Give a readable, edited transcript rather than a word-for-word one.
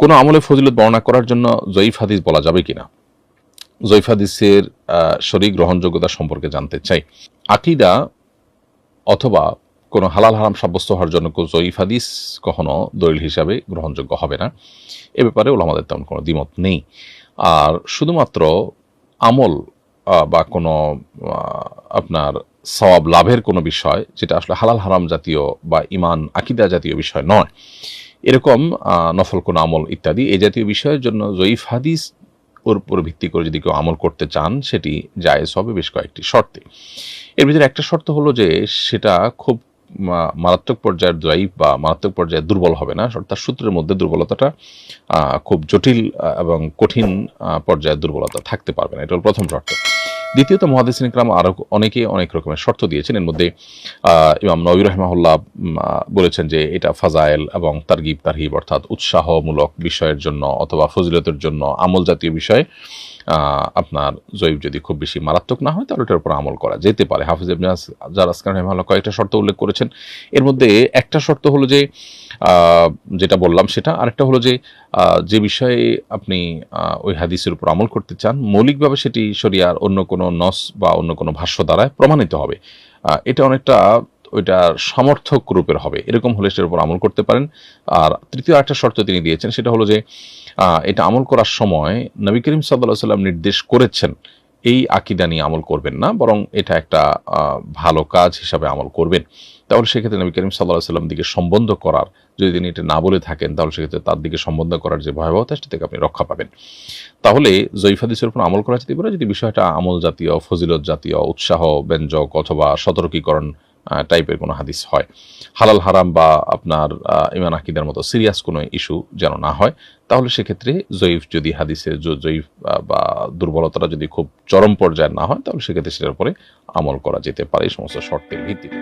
কোনো আমলে ফজিলত বর্ণনা করার জন্য জয়ীফ হাদিস বলা যাবে কিনা, জয়ীফ হাদিসের সঠিক গ্রহণযোগ্যতা সম্পর্কে জানতে চাই। আকীদা অথবা কোনো হালাল হারাম সাব্যস্ত হওয়ার জন্য জয়ীফ হাদিস কখনো দলিল হিসাবে গ্রহণযোগ্য হবে না। এ ব্যাপারে ওলামাদের তেমন কোনো দ্বিমত নেই। আর শুধুমাত্র আমল বা কোনো আপনার সওয়াব লাভের কোনো বিষয়, যেটা আসলে হালাল হারাম জাতীয় বা ইমান আকীদা জাতীয় বিষয় নয়, এরকম নফল কোনো আমল ইত্যাদি এই জাতীয় বিষয়ের জন্য জয়ীফ হাদিস ওর উপর ভিত্তি করে যদি কেউ আমল করতে চান সেটি জায়েজ হবে বেশ কয়েকটি শর্তে। এর ভিতরে একটা শর্ত হলো যে সেটা খুব মারাত্মক পর্যায়ের জয়ীফ বা মারাত্মক পর্যায়ে দুর্বল হবে না, তার সূত্রের মধ্যে দুর্বলতাটা খুব জটিল এবং কঠিন পর্যায়ের দুর্বলতা থাকতে পারবে না, এটা হল প্রথম শর্ত। দ্বিতীয়ত মুহাদ্দিসিন ইকরাম আরও অনেকে অনেক রকমের শর্ত দিয়েছেন। এর মধ্যে ইমাম নবী রাহিমাহুল্লাহ বলেছেন যে এটা ফাজায়েল এবং তারগিব তারহিব অর্থাৎ উৎসাহমূলক বিষয়ের জন্য অথবা ফজিলতের জন্য আমল জাতীয় বিষয়ে আপনার জয়ীফ যদি খুব বেশি মারাত্মক না হয় তাহলে এটার উপর আমল করা যেতে পারে। হাফিজ ইবনে হাজার আসকালানি রাহিমাহুল্লাহ কয়েকটা শর্ত উল্লেখ করেছেন। এর মধ্যে একটা শর্ত হলো যে যেটা বললাম সেটা, আরেকটা হলো যে যে বিষয়ে আপনি ওই হাদিসের উপর আমল করতে চান মৌলিকভাবে সেটি শরিয়ার অন্য কোনো নস বা অন্য কোনো ভাষ্য দ্বারা প্রমাণিত হবে। এটা অনেকটা ওইটার সমর্থক রূপের হবে, এরকম হলে সেটার উপর আমল করতে পারেন। আর তৃতীয় একটা শর্ত তিনি দিয়েছেন, সেটা হলো যে এটা আমল করার সময় নবী করিম সাল্লাল্লাহু আলাইহি ওয়াসাল্লাম নির্দেশ করেছেন এই আকীদা নিয়ে আমল করবেন না, বরং এটা একটা ভালো কাজ হিসাবে আমল করবেন। তাহলে সেক্ষেত্রে নবী করিম সাল্লাল্লাহু আলাইহি ওয়াসাল্লাম দিকে সম্বন্ধ করার, যদি তিনি এটা না বলে থাকেন তাহলে সেক্ষেত্রে তার দিকে সম্বন্ধ করার যে ভয়াবহতা সেটা থেকে আপনি রক্ষা পাবেন। তাহলে জয়ীফ হাদিসের উপর আমল করা যেতে পারে যদি বিষয়টা আমল জাতীয়, ফজিলত জাতীয়, উৎসাহ ব্যঞ্জক অথবা সতর্কীকরণ টাইপের কোনো হাদিস হয়। হালাল হারাম বা আপনার ইমান আকীদার মতো সিরিয়াস কোনো ইস্যু যেন না হয়, তাহলে সেক্ষেত্রে জয়ীফ যদি হাদিসের জয়ীফ বা দুর্বলতাটা যদি খুব চরম পর্যায়ের না হয় তাহলে সেক্ষেত্রে সেটার উপরে আমল করা যেতে পারে এই সমস্ত শর্তের ভিত্তিতে।